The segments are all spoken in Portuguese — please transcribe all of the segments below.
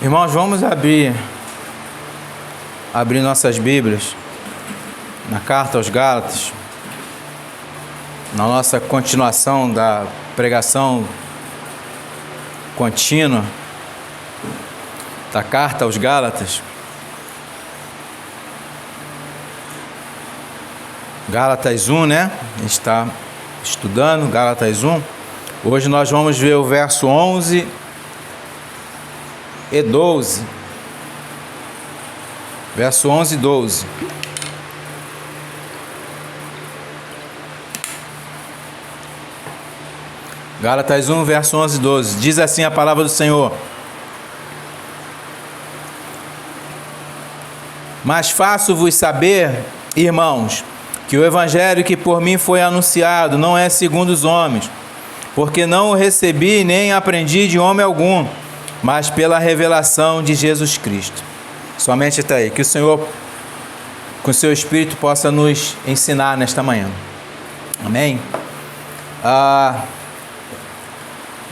Irmãos, vamos abrir nossas Bíblias na carta aos Gálatas, na nossa continuação da pregação contínua da carta aos Gálatas. Gálatas 1, né? A gente está estudando Gálatas 1. Hoje nós vamos ver o verso 11 e 12. Verso 11 e 12. Gálatas 1, verso 11 e 12. Diz assim a palavra do Senhor: Mas faço-vos saber, irmãos, que o evangelho que por mim foi anunciado não é segundo os homens, porque não o recebi nem aprendi de homem algum, mas pela revelação de Jesus Cristo. Somente até aí. Que o Senhor, com o seu Espírito, possa nos ensinar nesta manhã. Amém?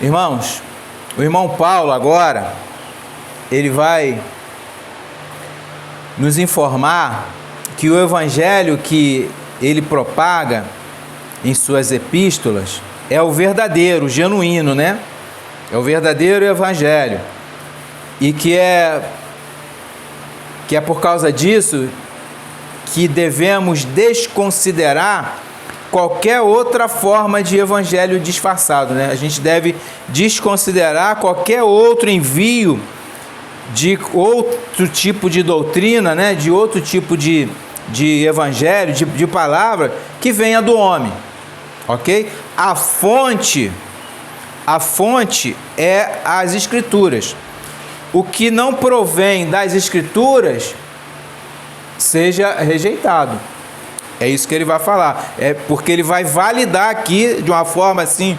Irmãos, o irmão Paulo agora, ele vai nos informar que o evangelho que ele propaga em suas epístolas é o verdadeiro, o genuíno, né? É o verdadeiro evangelho. E que é por causa disso que devemos desconsiderar qualquer outra forma de evangelho disfarçado, né? A gente deve desconsiderar qualquer outro envio de outro tipo de doutrina, né? De outro tipo de evangelho, de palavra que venha do homem, ok? A fonte é as Escrituras. O que não provém das Escrituras seja rejeitado. É isso que ele vai falar. É porque ele vai validar aqui de uma forma assim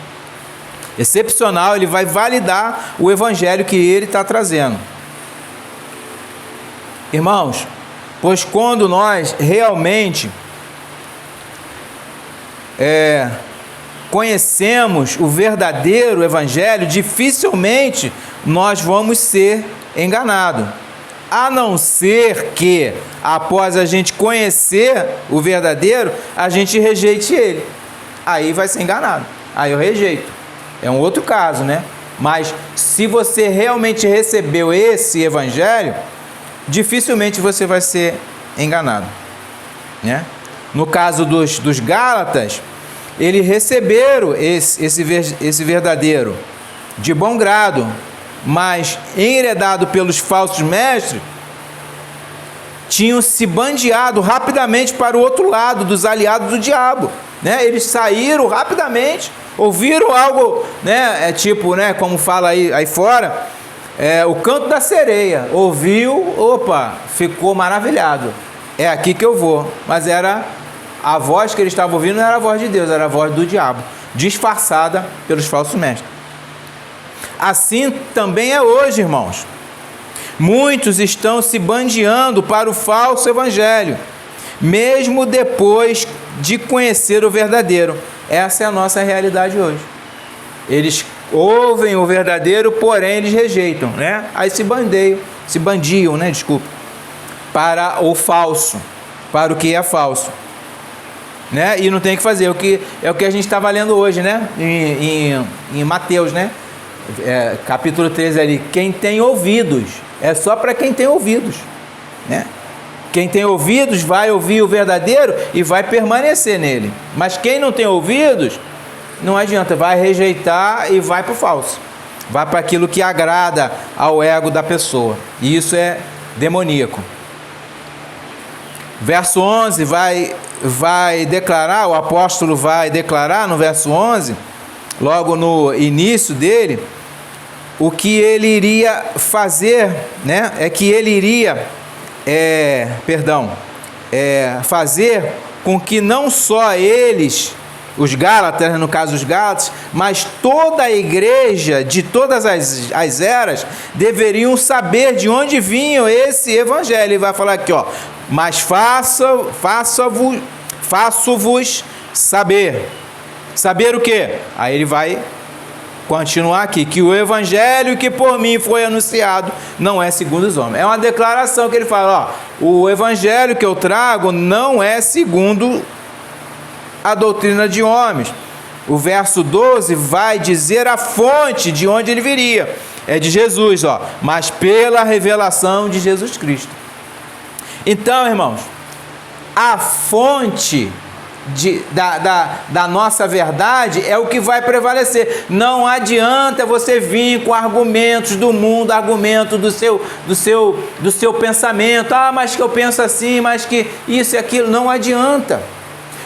excepcional. Ele vai validar o evangelho que ele está trazendo. Irmãos, pois quando nós realmente conhecemos o verdadeiro evangelho, dificilmente nós vamos ser enganados. A não ser que, após a gente conhecer o verdadeiro, a gente rejeite ele. Aí vai ser enganado. Aí eu rejeito. É um outro caso, né? Mas se você realmente recebeu esse evangelho, dificilmente você vai ser enganado, né? No caso dos Gálatas, eles receberam esse verdadeiro de bom grado, mas enredado pelos falsos mestres, tinham se bandeado rapidamente para o outro lado, dos aliados do diabo, né? Eles saíram rapidamente, ouviram algo, né? Tipo, né? Como fala aí fora, o canto da sereia, ouviu, opa, ficou maravilhado, é aqui que eu vou. Mas era a voz que ele estava ouvindo, não era a voz de Deus, era a voz do diabo, disfarçada pelos falsos mestres. Assim também é hoje, irmãos. Muitos estão se bandeando para o falso evangelho, mesmo depois de conhecer o verdadeiro. Essa é a nossa realidade hoje. Eles ouvem o verdadeiro, porém eles rejeitam, né? Aí se bandiam, né? Desculpa, para o falso, para o que é falso, né? E não tem o que fazer. É o que a gente estava lendo hoje, né? Em Mateus, né? Capítulo 13 ali. Quem tem ouvidos, é só para quem tem ouvidos, né? Quem tem ouvidos vai ouvir o verdadeiro e vai permanecer nele. Mas quem não tem ouvidos, não adianta, vai rejeitar e vai para o falso. Vai para aquilo que agrada ao ego da pessoa. E isso é demoníaco. Verso 11 vai declarar, o apóstolo vai declarar no verso 11, logo no início dele, o que ele iria fazer, né? É que ele iria, fazer com que não só eles, os Gálatas, no caso os Gálatas, mas toda a igreja de todas as eras deveriam saber de onde vinha esse evangelho. Ele vai falar aqui, ó, mas faço-vos saber. Saber o quê? Aí ele vai continuar aqui, que o evangelho que por mim foi anunciado não é segundo os homens. É uma declaração que ele fala, ó, o evangelho que eu trago não é segundo a doutrina de homens. O verso 12 vai dizer a fonte de onde ele viria. É de Jesus, ó, mas pela revelação de Jesus Cristo. Então, irmãos, a fonte da nossa verdade é o que vai prevalecer. Não adianta você vir com argumentos do mundo, argumento do seu pensamento. Ah, mas que eu penso assim, mas que isso e aquilo. Não adianta.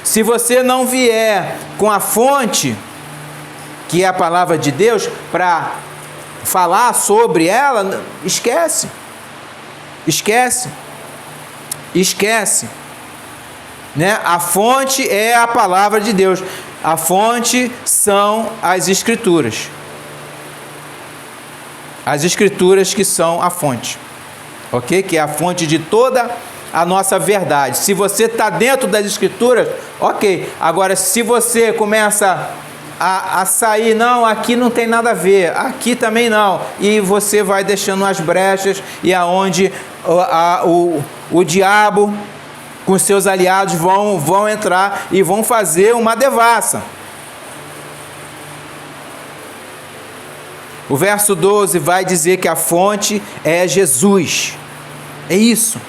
Se você não vier com a fonte, que é a palavra de Deus, para falar sobre ela, esquece. Né? A fonte é a palavra de Deus. A fonte são as Escrituras. As Escrituras que são a fonte. Ok? Que é a fonte de toda a nossa verdade. Se você está dentro das Escrituras, ok. Agora, se você começa a sair, não, aqui não tem nada a ver, aqui também não, e você vai deixando as brechas, e aonde o diabo com seus aliados vão entrar e vão fazer uma devassa. O verso 12 vai dizer que a fonte é Jesus. É isso.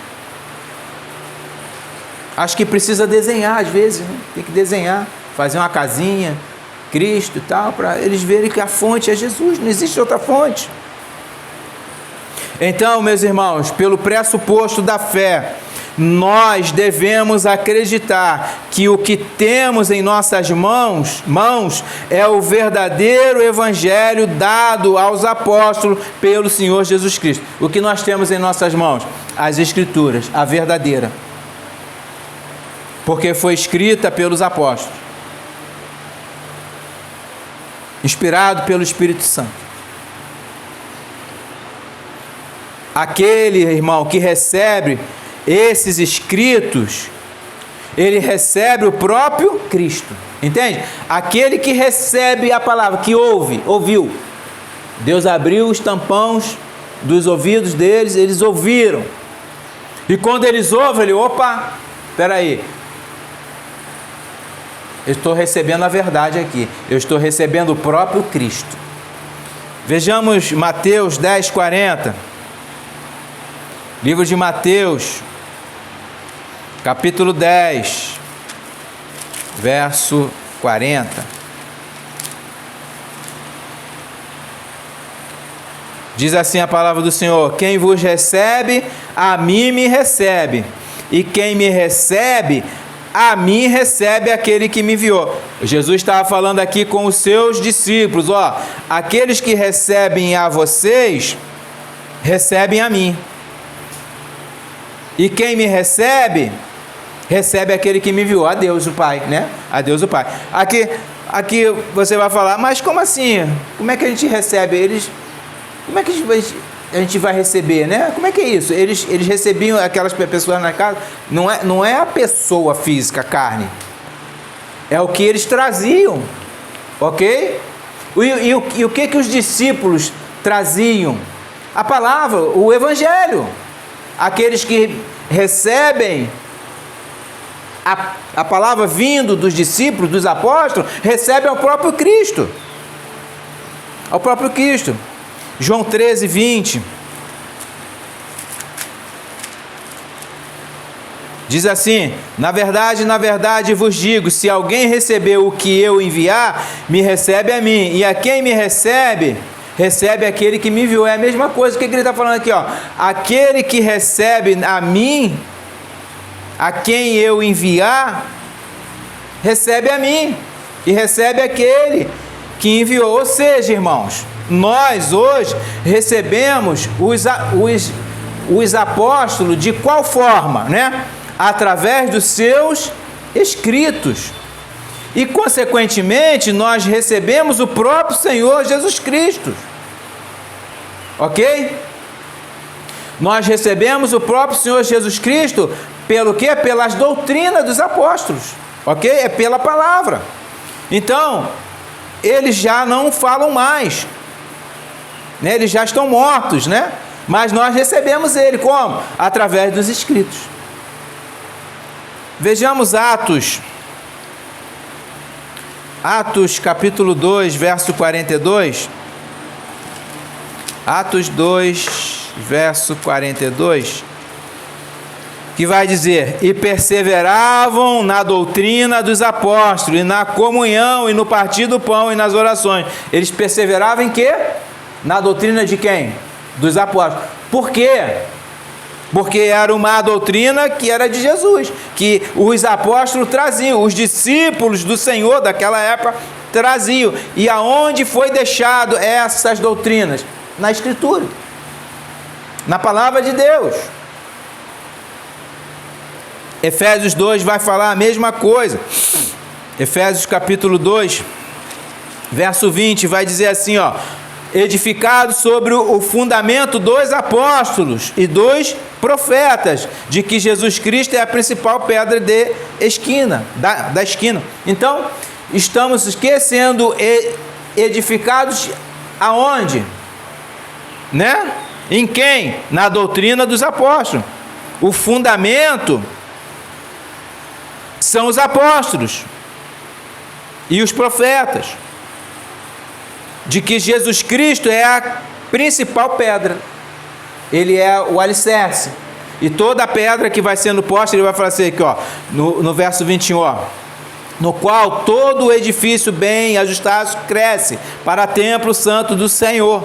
Acho que precisa desenhar às vezes, né? Tem que desenhar, fazer uma casinha, Cristo e tal, para eles verem que a fonte é Jesus, não existe outra fonte. Então, meus irmãos, pelo pressuposto da fé, nós devemos acreditar que o que temos em nossas mãos é o verdadeiro evangelho dado aos apóstolos pelo Senhor Jesus Cristo. O que nós temos em nossas mãos? As Escrituras, a verdadeira. Porque foi escrita pelos apóstolos, inspirado pelo Espírito Santo. Aquele irmão que recebe esses escritos, ele recebe o próprio Cristo, entende? Aquele que recebe a palavra, que ouviu, Deus abriu os tampões dos ouvidos deles, eles ouviram, e quando eles ouvem, ele, opa, espera aí, eu estou recebendo a verdade aqui, eu estou recebendo o próprio Cristo. Vejamos Mateus 10:40, livro de Mateus, capítulo 10, verso 40. Diz assim a palavra do Senhor: quem vos recebe, a mim me recebe, e quem me recebe, a mim recebe aquele que me enviou. Jesus estava falando aqui com os seus discípulos, ó, aqueles que recebem a vocês, recebem a mim. E quem me recebe, recebe aquele que me enviou, a Deus o Pai, né? A Deus o Pai. Aqui você vai falar, mas como assim? Como é que a gente recebe eles? Como é que a gente vai receber, né? Como é que é isso? Eles recebiam aquelas pessoas na casa, não é a pessoa física, a carne. É o que eles traziam, ok? E o que os discípulos traziam? A palavra, o Evangelho. Aqueles que recebem a palavra vindo dos discípulos, dos apóstolos, recebem ao próprio Cristo. Ao próprio Cristo. João 13:20. Diz assim: na verdade vos digo, se alguém receber o que eu enviar, me recebe a mim, e a quem me recebe, recebe aquele que me enviou. É a mesma coisa que ele está falando aqui, ó. Aquele que recebe a mim, a quem eu enviar, recebe a mim, e recebe aquele que enviou. Ou seja, irmãos, nós hoje recebemos os apóstolos de qual forma, né? Através dos seus escritos. E, consequentemente, nós recebemos o próprio Senhor Jesus Cristo. Ok? Nós recebemos o próprio Senhor Jesus Cristo pelo quê? Pelas doutrinas dos apóstolos. Ok? É pela palavra. Então, eles já não falam mais, né? Eles já estão mortos, né? Mas nós recebemos ele como? Através dos escritos. Vejamos Atos capítulo 2, verso 42. Atos 2, verso 42, que vai dizer: e perseveravam na doutrina dos apóstolos, e na comunhão, e no partir do pão, e nas orações. Eles perseveravam em quê? Na doutrina de quem? Dos apóstolos. Por quê? Porque era uma doutrina que era de Jesus, que os apóstolos traziam, os discípulos do Senhor daquela época traziam. E aonde foi deixado essas doutrinas? Na Escritura, na Palavra de Deus. Efésios 2 vai falar a mesma coisa. Efésios capítulo 2, verso 20, vai dizer assim, ó: edificado sobre o fundamento dos apóstolos e dos profetas, de que Jesus Cristo é a principal pedra de esquina, da esquina. Então, estamos sendo edificados aonde? Né? Em quem? Na doutrina dos apóstolos. O fundamento são os apóstolos e os profetas, de que Jesus Cristo é a principal pedra, ele é o alicerce, e toda a pedra que vai sendo posta, ele vai falar assim aqui, ó, no verso 21, ó: no qual todo o edifício bem ajustado cresce para templo santo do Senhor,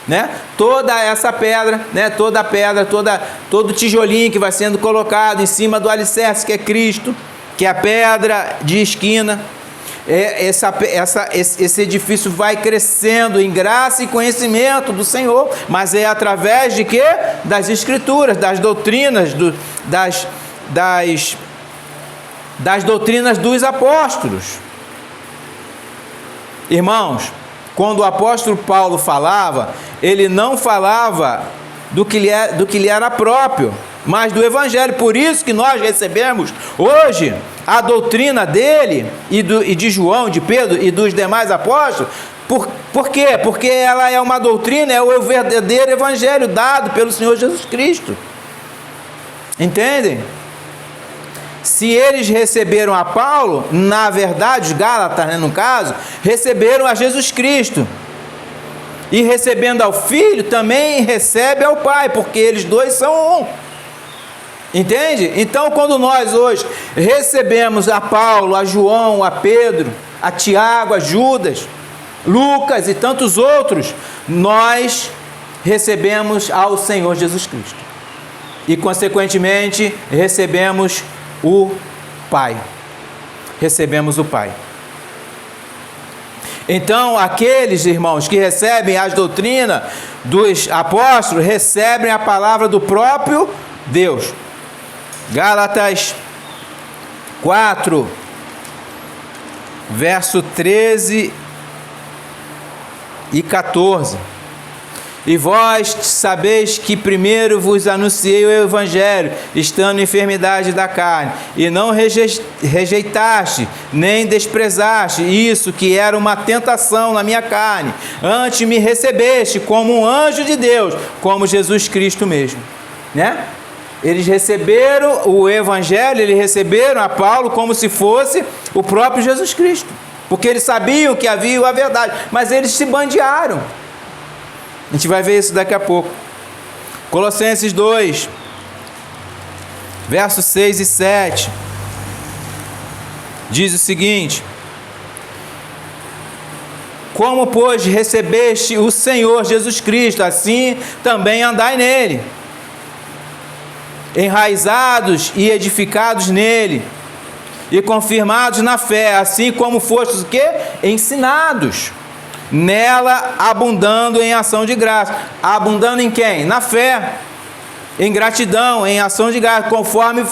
né? Toda essa pedra, né? Toda a pedra, todo tijolinho que vai sendo colocado em cima do alicerce, que é Cristo, que é a pedra de esquina, esse edifício vai crescendo em graça e conhecimento do Senhor, mas é através de quê? Das Escrituras, das doutrinas, das doutrinas dos apóstolos. Irmãos, quando o apóstolo Paulo falava, ele não falava do que lhe era próprio, mas do Evangelho. Por isso que nós recebemos hoje a doutrina dele e de João, de Pedro e dos demais apóstolos. Por quê? Porque ela é uma doutrina, é o verdadeiro Evangelho dado pelo Senhor Jesus Cristo. Entendem? Se eles receberam a Paulo, na verdade, os Gálatas, né, no caso, receberam a Jesus Cristo. E recebendo ao Filho, também recebe ao Pai, porque eles dois são um. Entende? Então, quando nós hoje recebemos a Paulo, a João, a Pedro, a Tiago, a Judas, Lucas e tantos outros, nós recebemos ao Senhor Jesus Cristo. E, consequentemente, recebemos o Pai. Recebemos o Pai. Então, aqueles irmãos que recebem as doutrinas dos apóstolos, recebem a palavra do próprio Deus. Gálatas 4, verso 13 e 14. E vós sabeis que primeiro vos anunciei o Evangelho, estando em enfermidade da carne, e não rejeitaste, nem desprezaste isso que era uma tentação na minha carne. Antes me recebeste como um anjo de Deus, como Jesus Cristo mesmo. Né? Eles receberam o Evangelho, eles receberam a Paulo como se fosse o próprio Jesus Cristo, porque eles sabiam que havia a verdade, mas eles se bandearam. A gente vai ver isso daqui a pouco. Colossenses 2, versos 6 e 7, diz o seguinte: como, pois, recebeste o Senhor Jesus Cristo, assim também andai nele, enraizados e edificados nele, e confirmados na fé, assim como fostes o quê? Ensinados, nela abundando em ação de graça. Abundando em quem? Na fé, em gratidão, em ação de graça, conforme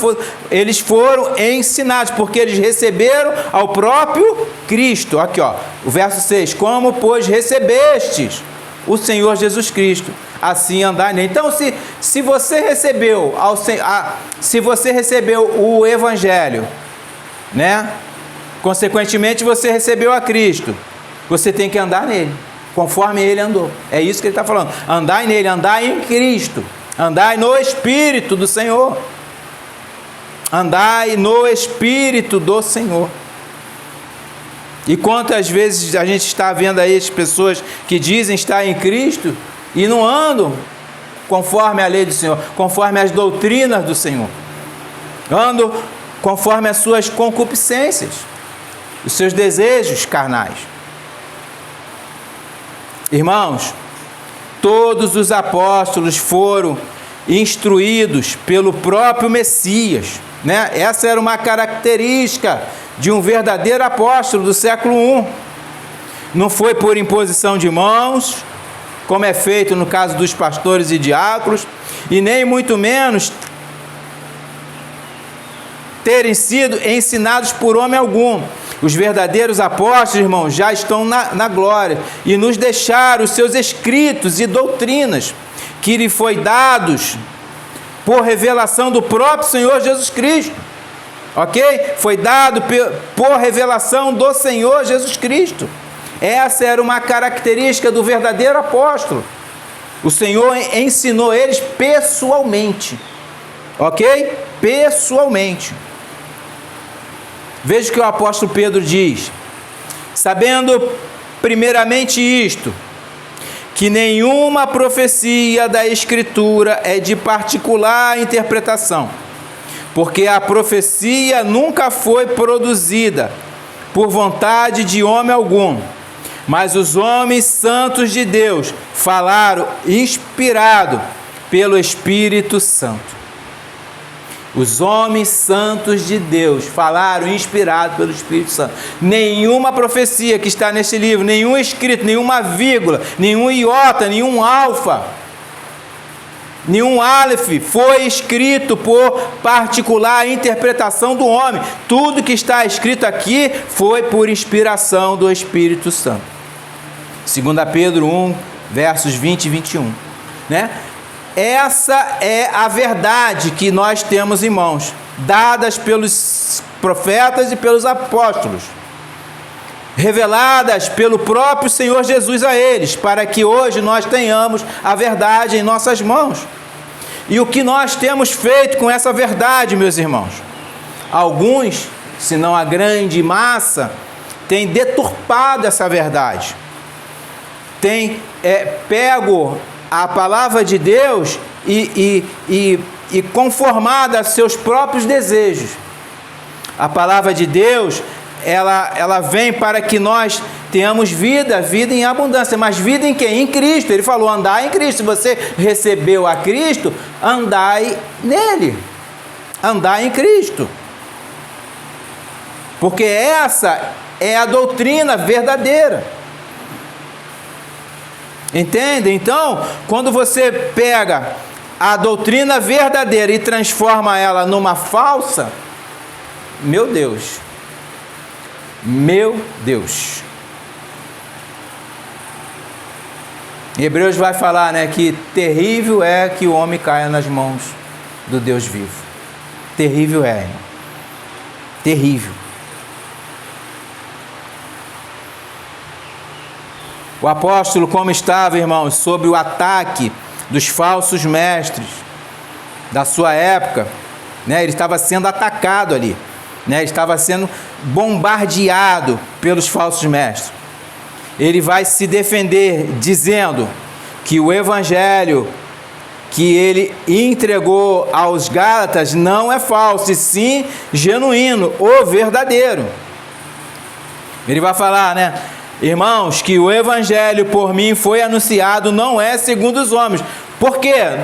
eles foram ensinados, porque eles receberam ao próprio Cristo. Aqui, ó, o verso 6: como, pois, recebestes o Senhor Jesus Cristo, assim andai nele. Então, se você recebeu o Evangelho, né? Consequentemente, você recebeu a Cristo. você tem que andar nele, conforme ele andou. É isso que ele está falando. Andai nele, andai em Cristo. Andai no Espírito do Senhor. Andai no Espírito do Senhor. E quantas vezes a gente está vendo aí as pessoas que dizem estar em Cristo e não andam conforme a lei do Senhor, conforme as doutrinas do Senhor. Andam conforme as suas concupiscências, os seus desejos carnais. Irmãos, todos os apóstolos foram instruídos pelo próprio Messias, né? Essa era uma característica de um verdadeiro apóstolo do século I. Não foi por imposição de mãos, como é feito no caso dos pastores e diáconos, e nem muito menos terem sido ensinados por homem algum. Os verdadeiros apóstolos, irmãos, já estão na glória e nos deixaram os seus escritos e doutrinas que lhe foi dados por revelação do próprio Senhor Jesus Cristo. Ok? Foi dado por revelação do Senhor Jesus Cristo. Essa era uma característica do verdadeiro apóstolo. O Senhor ensinou eles pessoalmente. Ok? Pessoalmente. Veja o que o apóstolo Pedro diz: sabendo primeiramente isto, que nenhuma profecia da Escritura é de particular interpretação, porque a profecia nunca foi produzida por vontade de homem algum, mas os homens santos de Deus falaram inspirado pelo Espírito Santo. Os homens santos de Deus falaram inspirado pelo Espírito Santo. Nenhuma profecia que está neste livro, nenhum escrito, nenhuma vírgula, nenhum iota, nenhum alfa, nenhum aleph foi escrito por particular interpretação do homem. Tudo que está escrito aqui foi por inspiração do Espírito Santo. 2 Pedro 1, versos 20 e 21, né? Essa é a verdade que nós temos em mãos, dadas pelos profetas e pelos apóstolos, reveladas pelo próprio Senhor Jesus a eles, para que hoje nós tenhamos a verdade em nossas mãos. E o que nós temos feito com essa verdade, meus irmãos? Alguns, se não a grande massa, têm deturpado essa verdade, têm pego a palavra de Deus e conformada a seus próprios desejos. A palavra de Deus, ela vem para que nós tenhamos vida em abundância. Mas vida em quem? Em Cristo. Ele falou, andai em Cristo. Se você recebeu a Cristo, andai nele. Andai em Cristo. Porque essa é a doutrina verdadeira. Entende? Então, quando você pega a doutrina verdadeira e transforma ela numa falsa, meu Deus, Hebreus vai falar, né, que terrível é que o homem caia nas mãos do Deus vivo. Terrível é, irmão. Terrível. O apóstolo, como estava, irmãos, sob o ataque dos falsos mestres da sua época, né? Ele estava sendo atacado ali, né? Ele estava sendo bombardeado pelos falsos mestres. Ele vai se defender dizendo que o evangelho que ele entregou aos Gálatas não é falso, e sim genuíno, o verdadeiro. Ele vai falar, né? Irmãos, que o evangelho por mim foi anunciado não é segundo os homens. Por quê?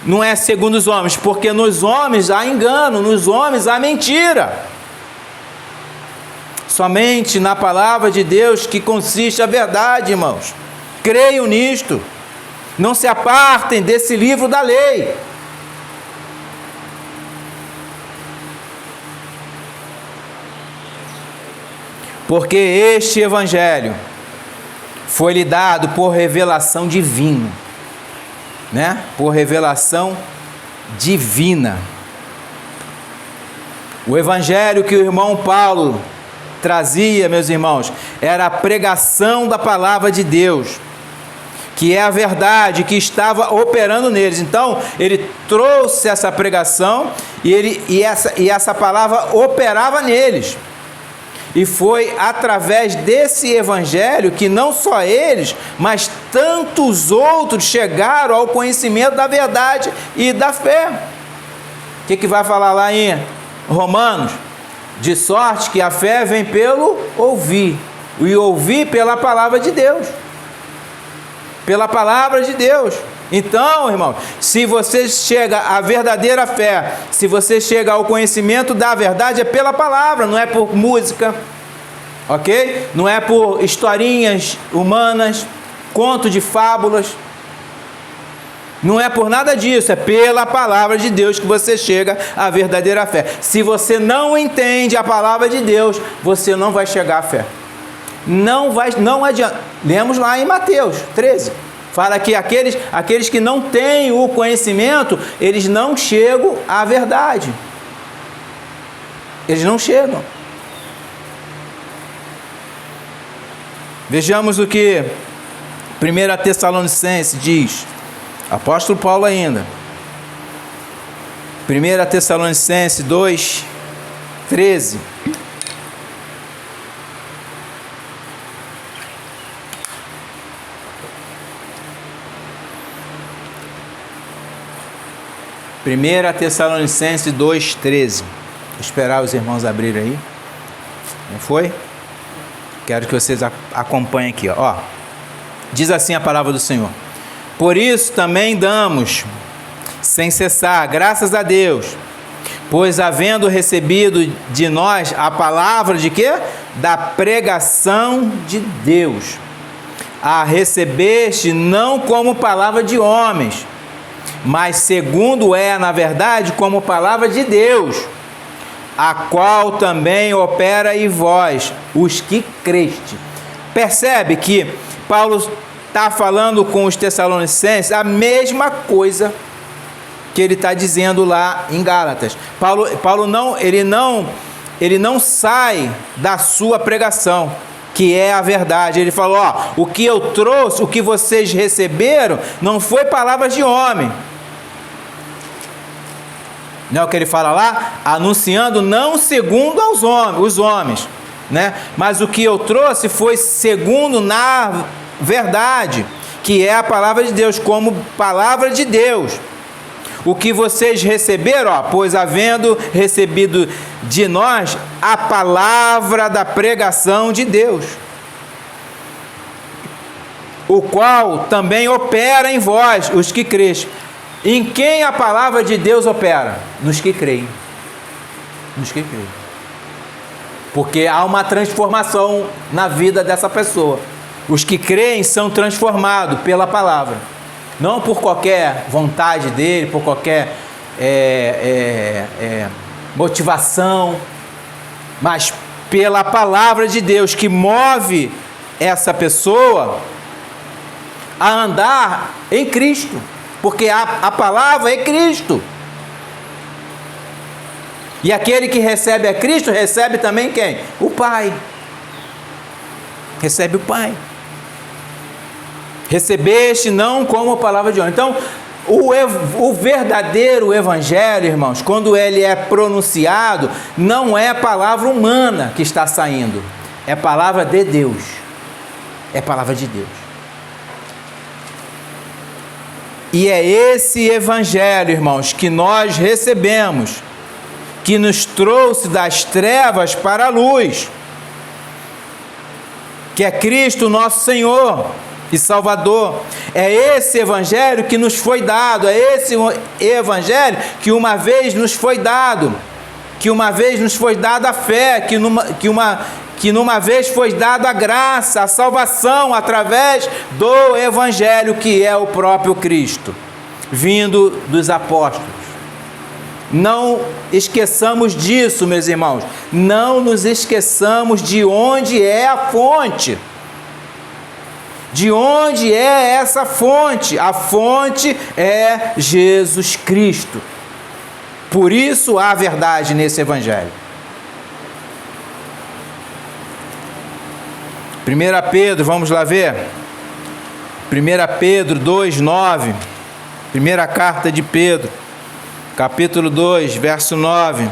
Não é segundo os homens? Porque nos homens há engano, nos homens há mentira. Somente na palavra de Deus que consiste a verdade, irmãos. Creiam nisto. Não se apartem desse livro da lei. Porque este evangelho foi-lhe dado por revelação divina, né? Por revelação divina. O evangelho que o irmão Paulo trazia, meus irmãos, era a pregação da palavra de Deus, que é a verdade que estava operando neles. Então, ele trouxe essa pregação e essa palavra operava neles. E foi através desse evangelho que não só eles, mas tantos outros chegaram ao conhecimento da verdade e da fé. O que vai falar lá em Romanos? De sorte que a fé vem pelo ouvir, e ouvir pela palavra de Deus. Pela palavra de Deus. Então, irmão, se você chega à verdadeira fé, se você chega ao conhecimento da verdade, é pela palavra, não é por música, ok? Não é por historinhas humanas, conto de fábulas, não é por nada disso, é pela palavra de Deus que você chega à verdadeira fé. Se você não entende a palavra de Deus, você não vai chegar à fé. Não adianta. Lemos lá em Mateus 13. Fala que aqueles que não têm o conhecimento, eles não chegam à verdade. Eles não chegam. Vejamos o que 1 Tessalonicenses diz. Apóstolo Paulo ainda. 1 Tessalonicenses 2:13. Primeira Tessalonicenses 2:13. Vou esperar os irmãos abrirem aí. Não foi? Quero que vocês acompanhem aqui, ó. Diz assim a palavra do Senhor: por isso também damos, sem cessar, graças a Deus, pois havendo recebido de nós a palavra de quê? Da pregação de Deus. A recebeste não como palavra de homens, mas segundo é, na verdade, como palavra de Deus, a qual também opera em vós, os que creste. Percebe que Paulo está falando com os Tessalonicenses a mesma coisa que ele está dizendo lá em Gálatas. Paulo não sai da sua pregação, que é a verdade. Ele falou, ó, o que eu trouxe, o que vocês receberam, não foi palavras de homem. Não é o que ele fala lá? Anunciando não segundo os homens, né? Mas o que eu trouxe foi segundo na verdade, que é a palavra de Deus, como palavra de Deus. O que vocês receberam, ó, pois havendo recebido de nós a palavra da pregação de Deus, o qual também opera em vós, os que crês. Em quem a palavra de Deus opera? Nos que creem. Nos que creem. Porque há uma transformação na vida dessa pessoa. Os que creem são transformados pela palavra. Não por qualquer vontade dele, por qualquer motivação, mas pela palavra de Deus, que move essa pessoa a andar em Cristo. Porque a palavra é Cristo. E aquele que recebe a Cristo, recebe também quem? O Pai. Recebe o Pai. Recebeste não como palavra de homem. Então, o verdadeiro evangelho, irmãos, quando ele é pronunciado, não é palavra humana que está saindo. É palavra de Deus. É palavra de Deus. E é esse evangelho, irmãos, que nós recebemos, que nos trouxe das trevas para a luz, que é Cristo nosso Senhor e Salvador. É esse evangelho que nos foi dado, é esse evangelho que uma vez nos foi dado, que uma vez nos foi dada a fé, que numa vez foi dada a graça, a salvação através do evangelho, que é o próprio Cristo, vindo dos apóstolos. Não esqueçamos disso, meus irmãos. Não nos esqueçamos de onde é a fonte. De onde é essa fonte? A fonte é Jesus Cristo. Por isso há verdade nesse evangelho. 1 Pedro, vamos lá ver. 1 Pedro 2:9. Primeira carta de Pedro, capítulo 2, verso 9.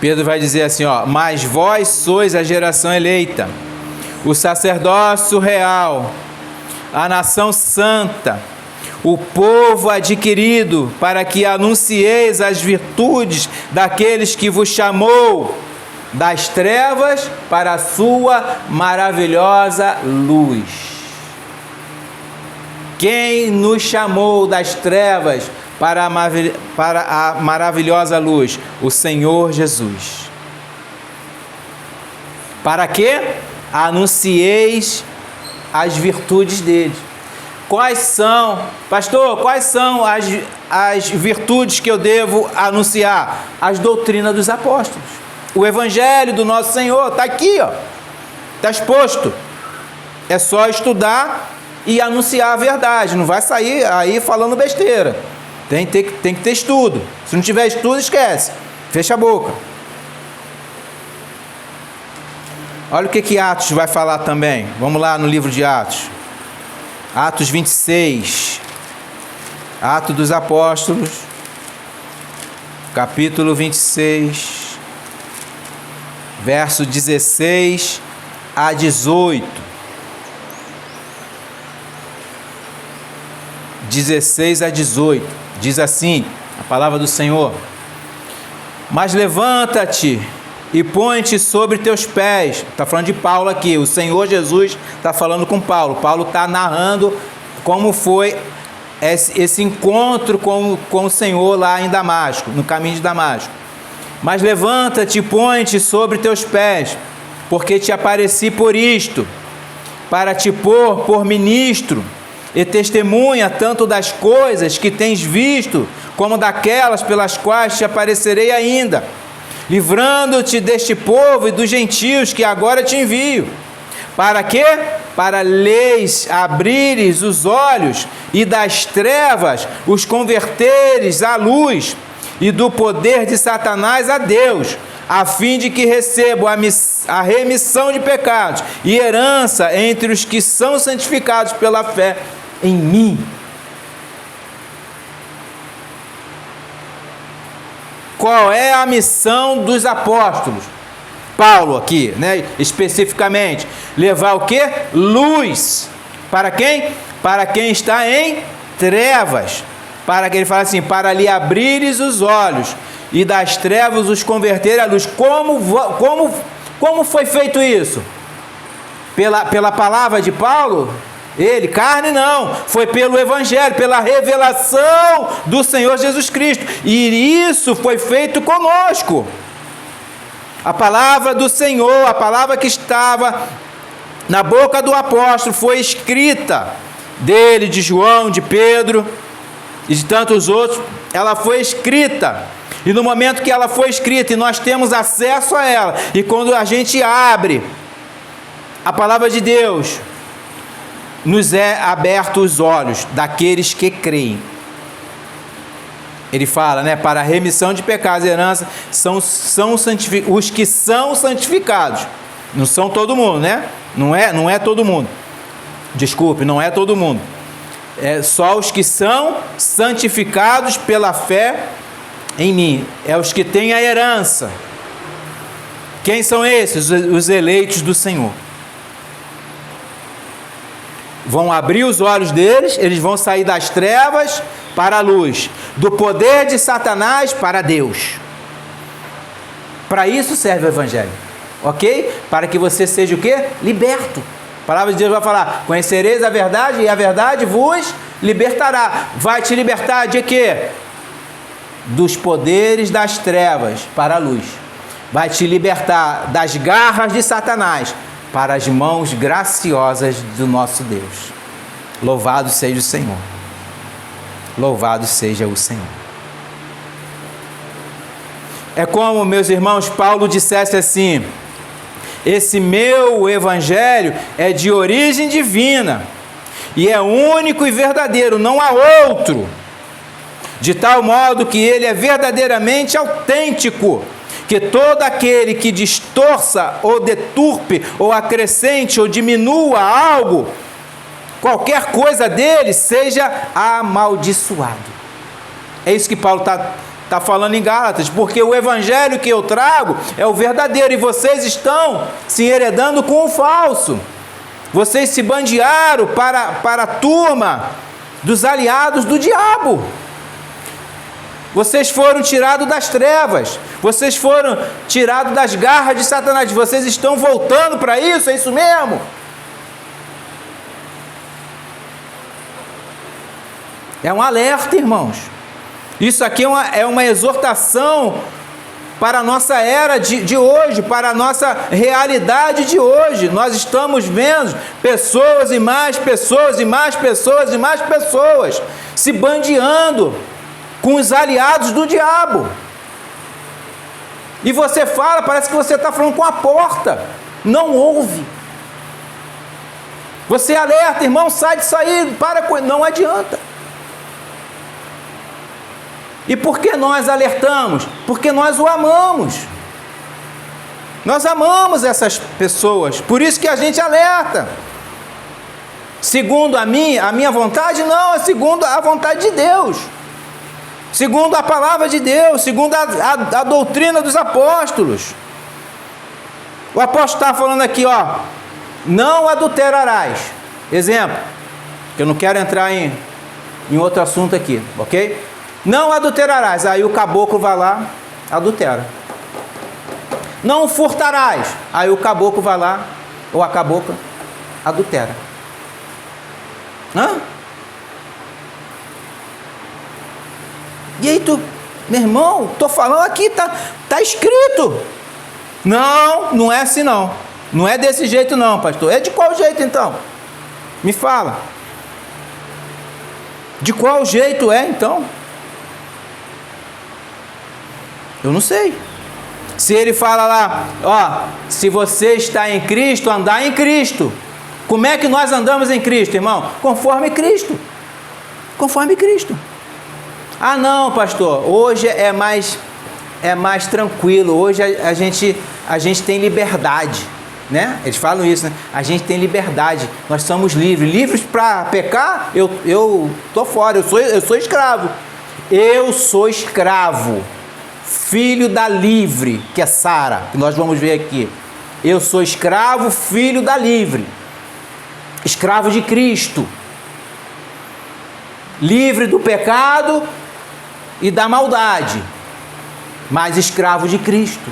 Pedro vai dizer assim, ó: mas vós sois a geração eleita, o sacerdócio real, a nação santa, o povo adquirido, para que anuncieis as virtudes daqueles que vos chamou das trevas para a sua maravilhosa luz. Quem nos chamou das trevas para a maravilhosa luz? O Senhor Jesus. Para que anuncieis as virtudes dele. Quais são, pastor, quais são as virtudes que eu devo anunciar? As doutrinas dos apóstolos. O evangelho do nosso Senhor está aqui, ó. Está exposto. É só estudar e anunciar a verdade. Não vai sair aí falando besteira. Tem que ter estudo. Se não tiver estudo, esquece. Fecha a boca. Olha o que Atos vai falar também. Vamos lá no livro de Atos. Atos 26. Atos dos Apóstolos. Capítulo 26. Verso 16 a 18. 16 a 18. Diz assim a palavra do Senhor: mas levanta-te e põe-te sobre teus pés. Está falando de Paulo aqui. O Senhor Jesus está falando com Paulo. Paulo está narrando como foi esse encontro com o Senhor lá em Damasco, no caminho de Damasco. Mas levanta-te e põe-te sobre teus pés, porque te apareci por isto, para te pôr por ministro e testemunha tanto das coisas que tens visto, como daquelas pelas quais te aparecerei ainda, livrando-te deste povo e dos gentios que agora te envio. Para quê? Para lhes abrires os olhos e das trevas os converteres à luz, e do poder de Satanás a Deus, a fim de que recebam a remissão de pecados e herança entre os que são santificados pela fé em mim. Qual é a missão dos apóstolos? Paulo aqui, né, especificamente, levar o quê? Luz. Para quem? Para quem está em trevas. Para que ele fala assim, para lhe abrires os olhos e das trevas os converter à luz. Como foi feito isso? Pela palavra de Paulo? Ele, carne não, foi pelo evangelho, pela revelação do Senhor Jesus Cristo. E isso foi feito conosco. A palavra do Senhor, a palavra que estava na boca do apóstolo, foi escrita dele, de João, de Pedro e de tantos outros. Ela foi escrita, e no momento que ela foi escrita e nós temos acesso a ela, e quando a gente abre a palavra de Deus, nos é aberto os olhos daqueles que creem. Ele fala, né, para a remissão de pecados e herança são os que são santificados. Não são todo mundo, né? Não é todo mundo. Desculpe, não é todo mundo. É só os que são santificados pela fé em mim. É os que têm a herança. Quem são esses? Os eleitos do Senhor. Vão abrir os olhos deles, eles vão sair das trevas para a luz, do poder de Satanás para Deus. Para isso serve o evangelho, ok? Para que você seja o quê? Liberto. A palavra de Deus vai falar, conhecereis a verdade e a verdade vos libertará. Vai te libertar de quê? Dos poderes das trevas para a luz. Vai te libertar das garras de Satanás para as mãos graciosas do nosso Deus. Louvado seja o Senhor. Louvado seja o Senhor. É como, meus irmãos, Paulo dissesse assim: esse meu evangelho é de origem divina e é único e verdadeiro, não há outro. de tal modo que ele é verdadeiramente autêntico, que todo aquele que distorça ou deturpe ou acrescente ou diminua algo, qualquer coisa dele, seja amaldiçoado. É isso que Paulo está falando em Gálatas, porque o evangelho que eu trago é o verdadeiro e vocês estão se enredando com o falso. Vocês se bandearam para a turma dos aliados do diabo. Vocês foram tirados das trevas. Vocês foram tirados das garras de Satanás. Vocês estão voltando para isso? É isso mesmo? É um alerta, irmãos. Isso aqui é uma exortação para a nossa era de hoje, para a nossa realidade de hoje. Nós estamos vendo pessoas e mais pessoas e mais pessoas e mais pessoas se bandeando com os aliados do diabo. E você fala, parece que você está falando com a porta. Não ouve. Você alerta, irmão, sai disso aí, para com... Não adianta. E por que nós alertamos? Porque nós o amamos. Nós amamos essas pessoas, por isso que a gente alerta. Segundo a minha vontade? Não, é segundo a vontade de Deus. Segundo a palavra de Deus, segundo a doutrina dos apóstolos. O apóstolo está falando aqui, ó, não adulterarás. Exemplo, que eu não quero entrar em outro assunto aqui, ok? Não adulterarás. Aí o caboclo vai lá, adultera. Não furtarás. Aí o caboclo vai lá, ou a cabocla, adultera. Hã? E aí tu, meu irmão, estou falando aqui, tá escrito. Não, não é assim não. Não é desse jeito não, pastor. É de qual jeito então? Me fala. De qual jeito é então? Eu não sei. Se ele fala lá, ó, se você está em Cristo, andar em Cristo. Como é que nós andamos em Cristo, irmão? Conforme Cristo. Conforme Cristo. Ah não, pastor, hoje é mais tranquilo, hoje a gente tem liberdade, né? Eles falam isso, né? A gente tem liberdade, nós somos livres para pecar. Eu tô fora, eu sou escravo. Eu sou escravo, filho da livre, que é Sara, que nós vamos ver aqui. Eu sou escravo, filho da livre, escravo de Cristo, livre do pecado e da maldade, mas escravo de Cristo.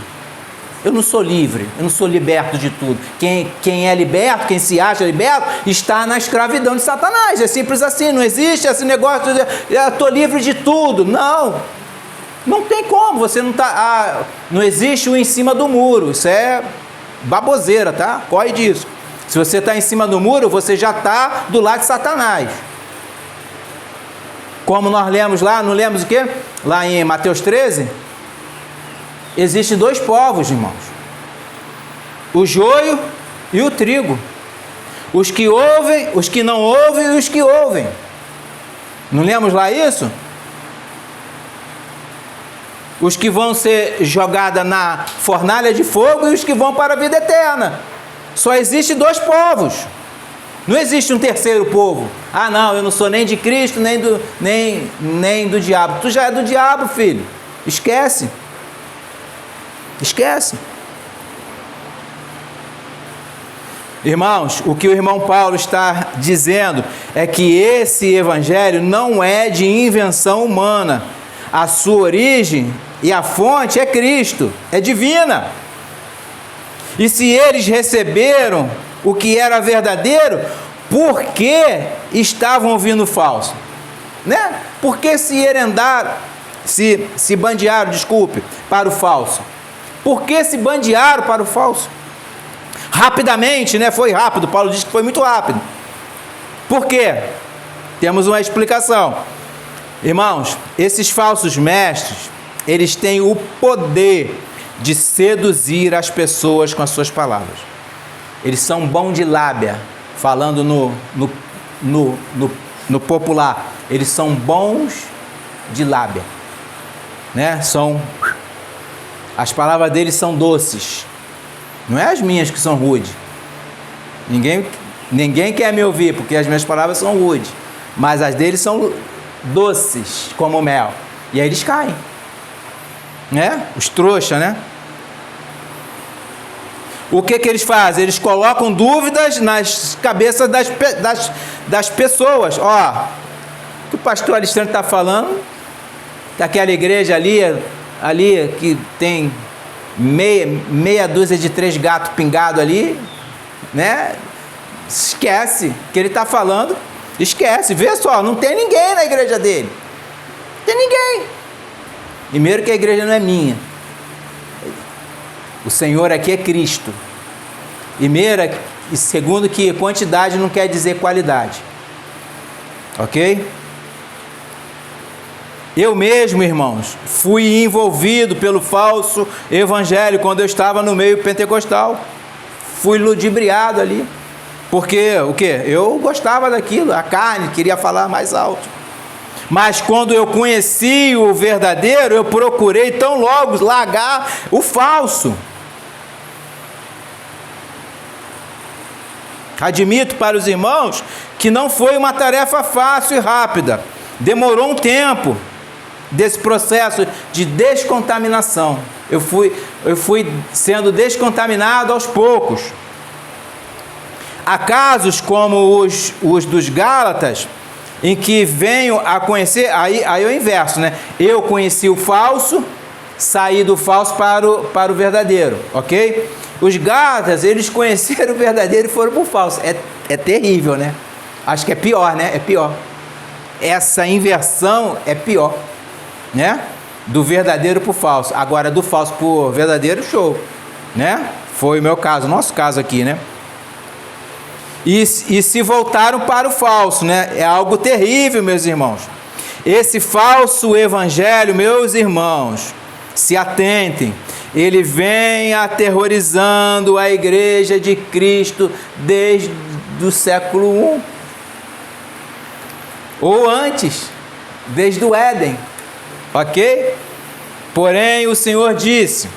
Eu não sou livre, eu não sou liberto de tudo. Quem é liberto, quem se acha liberto, está na escravidão de Satanás. É simples assim, não existe esse negócio de eu estou livre de tudo. Não tem como, você não está... não existe o em cima do muro, isso é baboseira, tá? Corre disso. Se você está em cima do muro, você já está do lado de Satanás. Como nós lemos lá, não lemos o quê? Lá em Mateus 13, existem dois povos, irmãos. O joio e o trigo. Os que ouvem, os que não ouvem e os que ouvem. Não lemos lá isso? Os que vão ser jogados na fornalha de fogo e os que vão para a vida eterna. Só existem dois povos. Não existe um terceiro povo. Ah não, eu não sou nem de Cristo, nem do diabo. Tu já é do diabo, filho. Esquece. Esquece. Irmãos, o que o irmão Paulo está dizendo é que esse evangelho não é de invenção humana. A sua origem e a fonte é Cristo, é divina. E se eles receberam o que era verdadeiro, por que estavam ouvindo falso? Né? Por que se herendaram, se bandearam, para o falso? Por que se bandearam para o falso? Rapidamente, né? Foi rápido, Paulo diz que foi muito rápido. Por quê? Temos uma explicação. Irmãos, esses falsos mestres, eles têm o poder de seduzir as pessoas com as suas palavras. Eles são bons de lábia, falando no popular. Eles são bons de lábia, né? As palavras dele são doces. Não é as minhas que são rudes. Ninguém quer me ouvir, porque as minhas palavras são rudes. Mas as dele são doces, como mel. E aí eles caem. Né? Os trouxas, né? O que eles fazem? Eles colocam dúvidas nas cabeças das pessoas. Ó, o que o pastor Alexandre está falando, daquela igreja ali que tem meia dúzia de 3 gatos pingados ali, né? Esquece que ele está falando, esquece. Vê só, não tem ninguém na igreja dele. Não tem ninguém. Primeiro que a igreja não é minha. O Senhor aqui é Cristo. E segundo que quantidade não quer dizer qualidade. Ok? Eu mesmo, irmãos, fui envolvido pelo falso evangelho quando eu estava no meio pentecostal. Fui ludibriado ali. Porque o quê? Eu gostava daquilo, a carne, queria falar mais alto. Mas quando eu conheci o verdadeiro, eu procurei tão logo largar o falso. Admito para os irmãos que não foi uma tarefa fácil e rápida. Demorou um tempo desse processo de descontaminação. Eu fui sendo descontaminado aos poucos. Há casos como os dos Gálatas, em que venho a conhecer, aí é o inverso, né? Eu conheci o falso, saí do falso para o verdadeiro, ok? Os Gálatas, eles conheceram o verdadeiro e foram para o falso. É terrível, né? Acho que é pior, né? É pior. Essa inversão é pior, né? Do verdadeiro para o falso. Agora, do falso para o verdadeiro, show, né? Foi o meu caso, nosso caso aqui, né? E se voltaram para o falso, né? É algo terrível, meus irmãos. Esse falso evangelho, meus irmãos, se atentem, ele vem aterrorizando a igreja de Cristo desde o século I. Ou antes, desde o Éden, ok? Porém, o Senhor disse,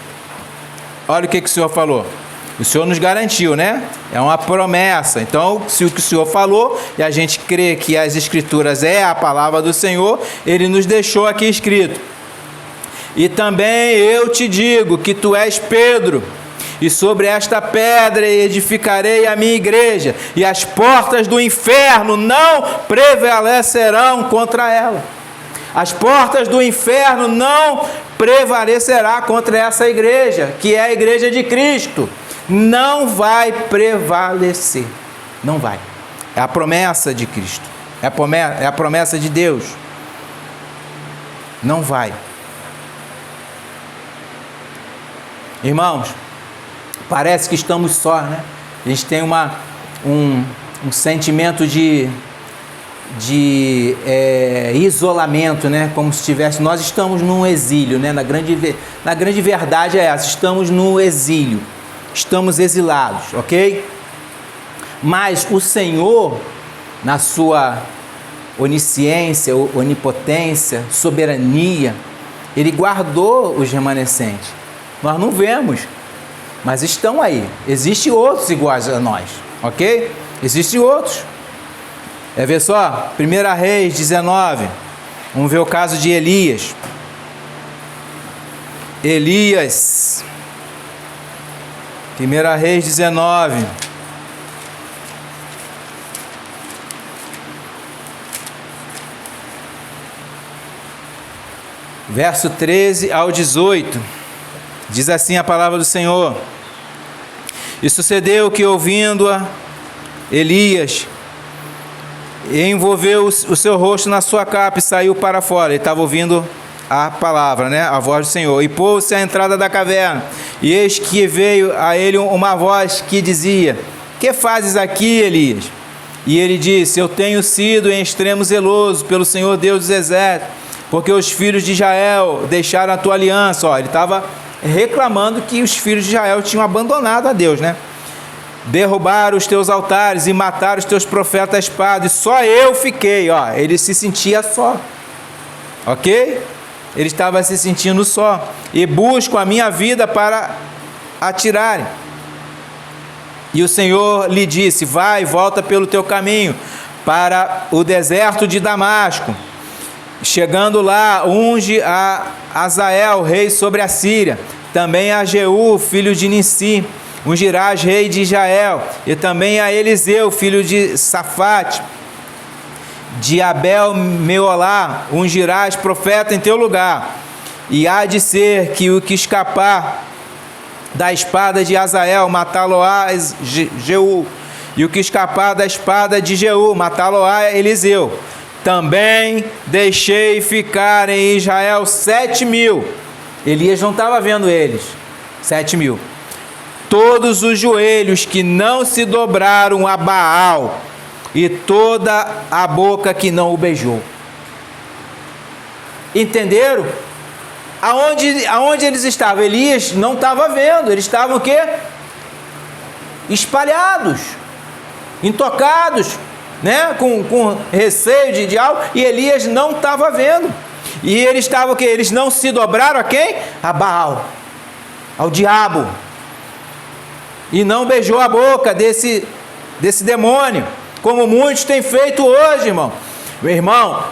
olha o que o Senhor falou. O Senhor nos garantiu, né? É uma promessa. Então, se o que o Senhor falou, e a gente crê que as Escrituras é a palavra do Senhor, Ele nos deixou aqui escrito. E também eu te digo que tu és Pedro, e sobre esta pedra edificarei a minha igreja, e as portas do inferno não prevalecerão contra ela. As portas do inferno não prevalecerá contra essa igreja, que é a igreja de Cristo. Não vai prevalecer. Não vai. É a promessa de Cristo. É a promessa de Deus. Não vai. Irmãos, parece que estamos só, né? A gente tem um sentimento de isolamento, né? Como se tivesse... Nós estamos num exílio, né? Na grande verdade é essa. Estamos no exílio. Estamos exilados, ok? Mas o Senhor, na sua onisciência, onipotência, soberania, Ele guardou os remanescentes. Nós não vemos, mas estão aí. Existem outros iguais a nós, ok? Existem outros. Ver só, 1 Reis 19, vamos ver o caso de Elias. Elias, 1 Reis 19. Verso 13 ao 18. Diz assim a palavra do Senhor. E sucedeu que, ouvindo-a, Elias envolveu o seu rosto na sua capa e saiu para fora. Ele estava ouvindo a palavra, né? A voz do Senhor. E pôs-se à entrada da caverna. E eis que veio a ele uma voz que dizia: que fazes aqui, Elias? E ele disse: eu tenho sido em extremo zeloso pelo Senhor Deus dos exércitos, porque os filhos de Israel deixaram a tua aliança. Ele estava reclamando que os filhos de Israel tinham abandonado a Deus, né? Derrubaram os teus altares e mataram os teus profetas à espada, e só eu fiquei. Ele se sentia só. ok? Ele estava se sentindo só. E buscam a minha vida para a tirarem. E o Senhor lhe disse: vai, volta pelo teu caminho para o deserto de Damasco. Chegando lá, unge a Azael, rei sobre a Síria. Também a Jeú, filho de Nissi, ungirás rei de Israel. E também a Eliseu, filho de Safate, de Abel Meolá, ungirás profeta em teu lugar. E há de ser que o que escapar da espada de Azael, matá-lo-á Jeú. E o que escapar da espada de Jeú, matá-lo-á Eliseu. Também deixei ficar em Israel 7.000. Elias não estava vendo eles. 7.000. Todos os joelhos que não se dobraram a Baal, e toda a boca que não o beijou. Entenderam? Aonde eles estavam? Elias não estava vendo. Eles estavam o quê? Espalhados, intocados, né? Com receio de algo. E Elias não estava vendo. E eles estavam o quê? Eles não se dobraram a quem? A Baal, ao diabo. E não beijou a boca desse demônio, como muitos têm feito hoje, irmão. Meu irmão,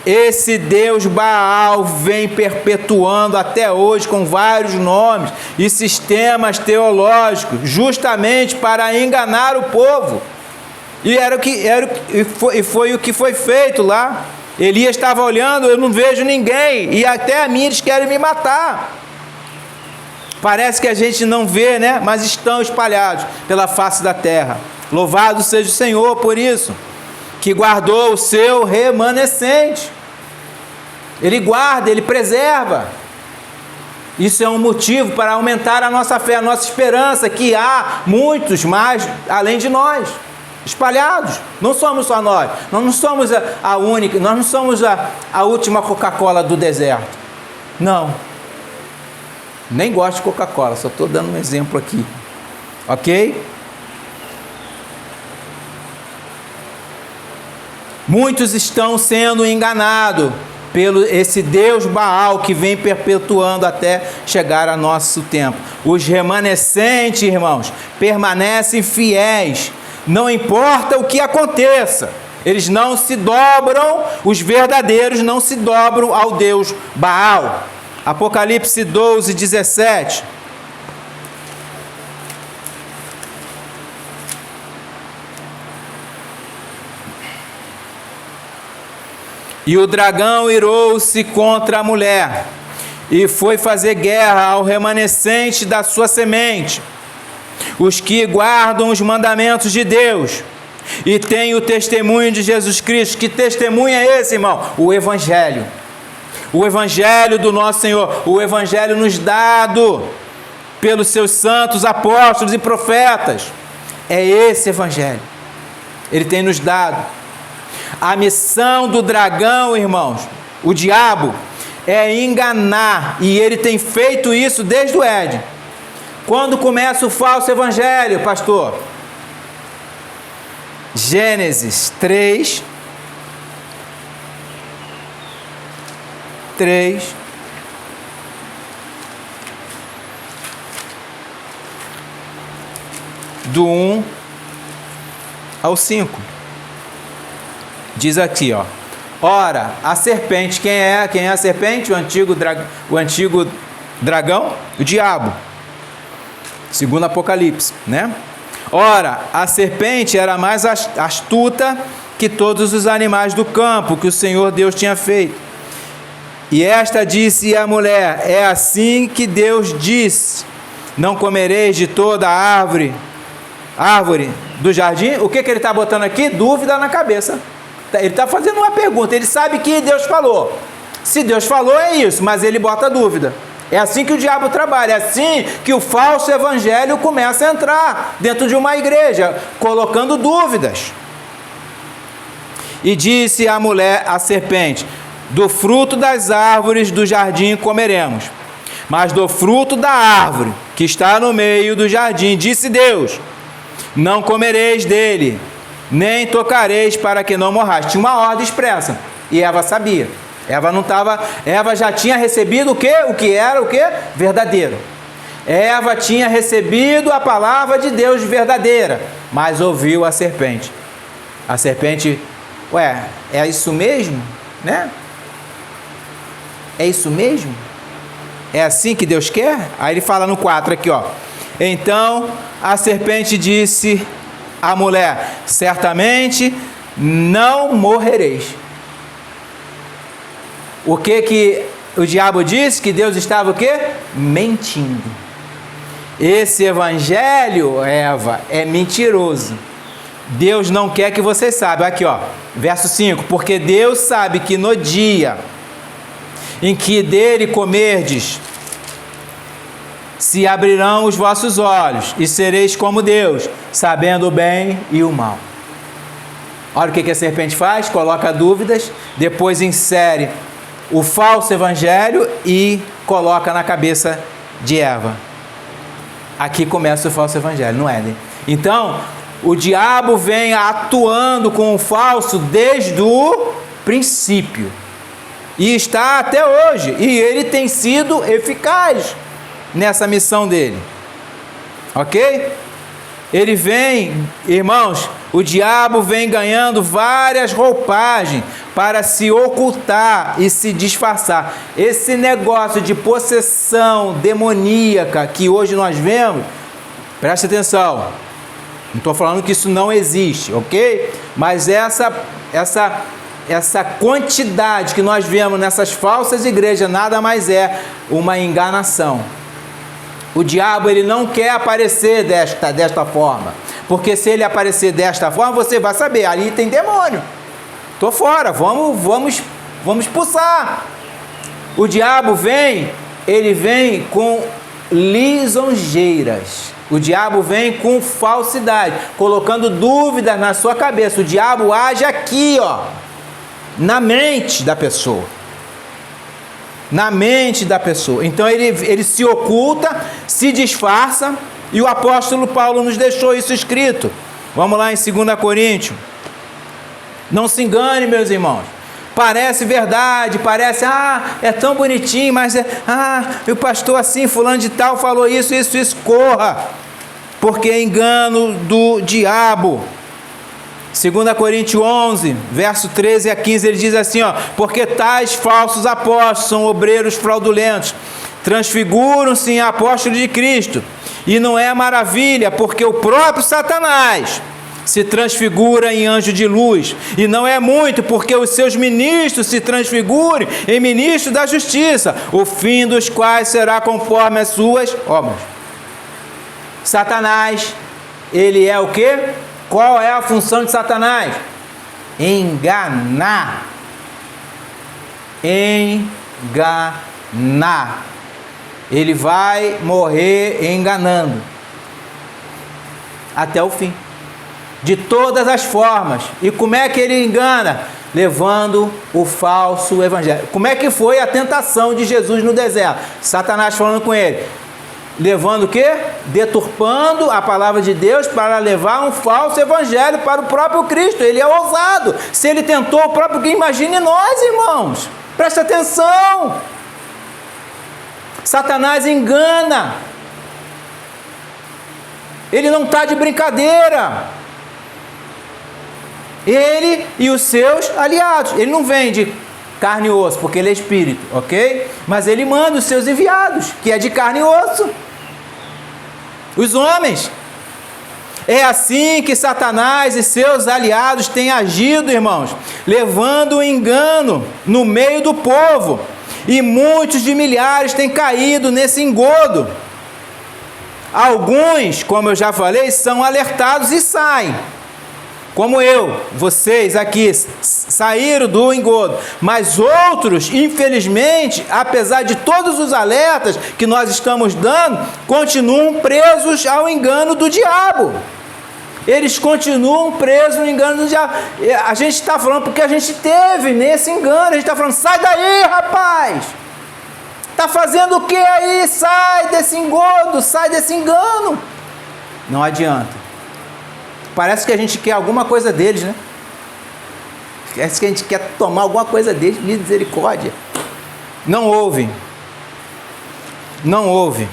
esse Deus Baal vem perpetuando até hoje com vários nomes e sistemas teológicos, justamente para enganar o povo. E foi o que foi feito lá. Elias estava olhando, eu não vejo ninguém, e até a mim eles querem me matar. Parece que a gente não vê, né? Mas estão espalhados pela face da terra. Louvado seja o Senhor por isso, que guardou o seu remanescente. Ele guarda, Ele preserva. Isso é um motivo para aumentar a nossa fé, a nossa esperança, que há muitos mais além de nós, espalhados. Não somos só nós não somos a única, nós não somos a última Coca-Cola do deserto. Não. Nem gosto de Coca-Cola, só estou dando um exemplo aqui. Ok? Muitos estão sendo enganados pelo esse Deus Baal que vem perpetuando até chegar a nosso tempo. Os remanescentes, irmãos, permanecem fiéis, não importa o que aconteça. Eles não se dobram, os verdadeiros não se dobram ao Deus Baal. Apocalipse 12, 17. E o dragão irou-se contra a mulher, e foi fazer guerra ao remanescente da sua semente, os que guardam os mandamentos de Deus, e têm o testemunho de Jesus Cristo. Que testemunho é esse, irmão? O Evangelho. O Evangelho do nosso Senhor, o Evangelho nos dado pelos seus santos apóstolos e profetas. É esse Evangelho. Ele tem nos dado. A missão do dragão, irmãos, o diabo, é enganar, e ele tem feito isso desde o Éden. Quando começa o falso evangelho, pastor? Gênesis 3, do 1 ao 5. Diz aqui, ó. Ora, a serpente, quem é a serpente? O antigo dragão, o diabo. Segundo Apocalipse, né? Ora, a serpente era mais astuta que todos os animais do campo que o Senhor Deus tinha feito. E esta disse à mulher: é assim que Deus disse: não comereis de toda árvore do jardim. O que ele está botando aqui? Dúvida na cabeça. Ele está fazendo uma pergunta. Ele sabe que Deus falou. Se Deus falou, é isso, mas ele bota dúvida. É assim que o diabo trabalha, é assim que o falso evangelho começa a entrar dentro de uma igreja, colocando dúvidas. E disse a mulher, a serpente: do fruto das árvores do jardim comeremos, mas do fruto da árvore que está no meio do jardim, disse Deus: não comereis dele, nem tocareis, para que não morrais. Tinha uma ordem expressa, e Eva sabia. Eva já tinha recebido o quê? O que era o quê? Verdadeiro. Eva tinha recebido a palavra de Deus verdadeira, mas ouviu a serpente. A serpente, é isso mesmo? Né? É isso mesmo? É assim que Deus quer? Aí ele fala no 4 aqui, ó. Então a serpente disse à mulher: certamente não morrereis. O que o diabo disse? Que Deus estava o quê? Mentindo. Esse evangelho, Eva, é mentiroso. Deus não quer que você saiba. Aqui, ó, verso 5. Porque Deus sabe que no dia em que dele comerdes, se abrirão os vossos olhos e sereis como Deus, sabendo o bem e o mal. Olha o que a serpente faz, coloca dúvidas, depois insere o falso evangelho e coloca na cabeça de Eva. Aqui começa o falso evangelho, no Éden. Então, o diabo vem atuando com o falso desde o princípio. E está até hoje. E ele tem sido eficaz nessa missão dele. Ok? Ele vem, irmãos, o diabo vem ganhando várias roupagens para se ocultar e se disfarçar. Esse negócio de possessão demoníaca que hoje nós vemos, preste atenção, não estou falando que isso não existe, ok? Mas essa quantidade que nós vemos nessas falsas igrejas nada mais é uma enganação. O diabo, ele não quer aparecer desta forma, porque se ele aparecer desta forma, você vai saber, ali tem demônio, estou fora, vamos expulsar. O diabo vem, ele vem com lisonjeiras, o diabo vem com falsidade, colocando dúvidas na sua cabeça. O diabo age aqui, ó, na mente da pessoa. Na mente da pessoa. Então ele se oculta, se disfarça, e o apóstolo Paulo nos deixou isso escrito. Vamos lá em 2 Coríntios. Não se engane, meus irmãos. Parece verdade, parece, é tão bonitinho, mas o pastor assim, fulano de tal falou isso, corra, porque é engano do diabo. 2 Coríntios 11, verso 13 a 15, ele diz assim, ó: porque tais falsos apóstolos são obreiros fraudulentos, transfiguram-se em apóstolos de Cristo, e não é maravilha, porque o próprio Satanás se transfigura em anjo de luz, e não é muito, porque os seus ministros se transfigurem em ministros da justiça, o fim dos quais será conforme as suas obras. Satanás, ele é o quê? Qual é a função de Satanás? Enganar. Enganar. Ele vai morrer enganando até o fim, de todas as formas. E como é que ele engana? Levando o falso evangelho. Como é que foi a tentação de Jesus no deserto? Satanás falando com ele, levando o quê? Deturpando a palavra de Deus para levar um falso evangelho para o próprio Cristo. Ele é ousado. Se ele tentou o próprio Cristo, imagine nós, irmãos. Preste atenção. Satanás engana. Ele não está de brincadeira. Ele e os seus aliados. Ele não vem de carne e osso, porque ele é espírito, ok? Mas ele manda os seus enviados, que é de carne e osso. Os homens. É assim que Satanás e seus aliados têm agido, irmãos, levando o engano no meio do povo. E muitos de milhares têm caído nesse engodo. Alguns, como eu já falei, são alertados e saem. Como vocês aqui saíram do engodo, mas outros, infelizmente, apesar de todos os alertas que nós estamos dando, continuam presos ao engano do diabo. Eles continuam presos no engano do diabo. A gente está falando porque a gente teve nesse engano. A gente está falando, sai daí, rapaz! Está fazendo o que aí? Sai desse engodo, sai desse engano. Não adianta. Parece que a gente quer alguma coisa deles, né? Parece que a gente quer tomar alguma coisa deles, misericórdia. Não houve. Não houve.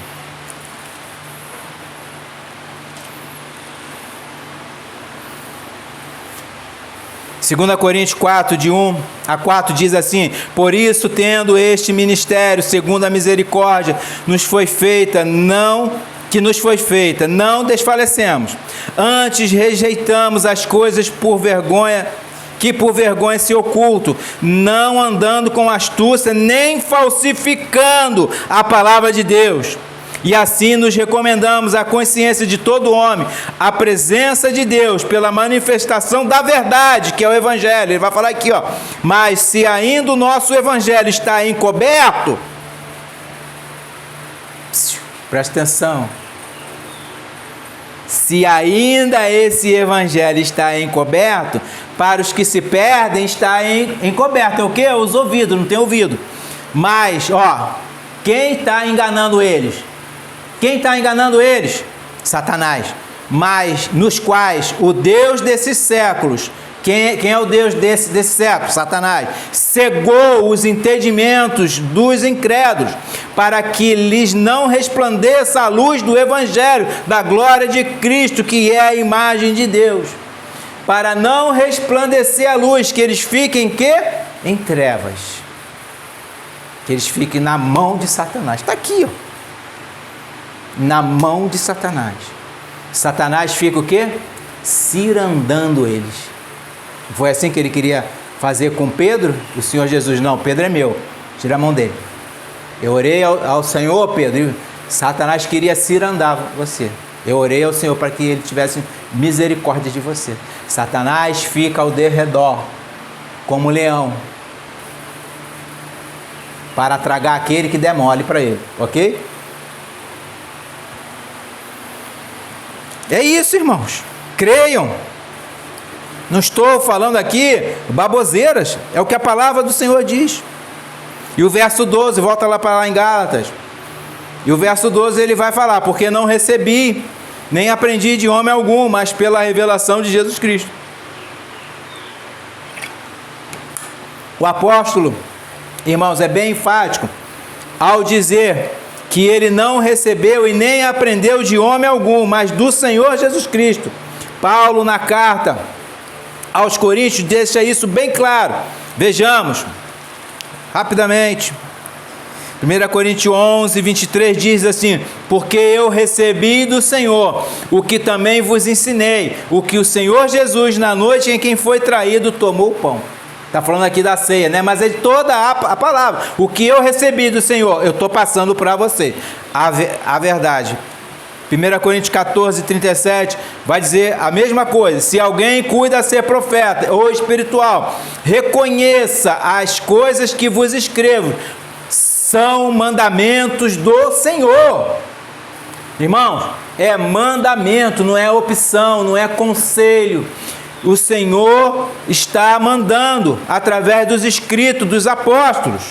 Segunda Coríntios 4, de 1 a 4, diz assim: por isso, tendo este ministério, segundo a misericórdia, nos foi feita, não desfalecemos. Antes rejeitamos as coisas que por vergonha se ocultam, não andando com astúcia, nem falsificando a palavra de Deus. E assim nos recomendamos à consciência de todo homem, a presença de Deus pela manifestação da verdade, que é o Evangelho. Ele vai falar aqui, ó. Mas se ainda o nosso Evangelho está encoberto, presta atenção. Se ainda esse Evangelho está encoberto, para os que se perdem está encoberto. É o quê? Os ouvidos, não tem ouvido. Mas, ó, quem está enganando eles? Quem está enganando eles? Satanás. Mas nos quais o Deus desses séculos, quem é o Deus desse século? Satanás. Cegou os entendimentos dos incrédulos, para que lhes não resplandeça a luz do Evangelho, da glória de Cristo, que é a imagem de Deus. Para não resplandecer a luz, que eles fiquem em trevas. Que eles fiquem na mão de Satanás. Está aqui, ó. Na mão de Satanás. Satanás fica o quê? Cirandando eles. Foi assim que ele queria fazer com Pedro? O Senhor Jesus, não, Pedro é meu, tira a mão dele. Eu orei ao Senhor, Pedro, e Satanás queria cirandar você. Eu orei ao Senhor para que ele tivesse misericórdia de você. Satanás fica ao derredor, como leão, para tragar aquele que der mole para ele, ok? É isso, irmãos. Creiam. Não estou falando aqui baboseiras. É o que a palavra do Senhor diz. E o verso 12, volta lá para lá em Gálatas. E o verso 12 ele vai falar: porque não recebi, nem aprendi de homem algum, mas pela revelação de Jesus Cristo. O apóstolo, irmãos, é bem enfático ao dizer que ele não recebeu e nem aprendeu de homem algum, mas do Senhor Jesus Cristo. Paulo, na carta aos Coríntios, deixa isso bem claro. Vejamos, rapidamente. 1 Coríntios 11, 23 diz assim: porque eu recebi do Senhor o que também vos ensinei, o que o Senhor Jesus, na noite em que foi traído, tomou o pão. Está falando aqui da ceia, né? Mas é de toda a palavra. O que eu recebi do Senhor, eu estou passando para você. A verdade. 1 Coríntios 14, 37 vai dizer a mesma coisa. Se alguém cuida ser profeta ou espiritual, reconheça as coisas que vos escrevo. São mandamentos do Senhor. Irmãos, é mandamento, não é opção, não é conselho. O Senhor está mandando através dos escritos dos apóstolos.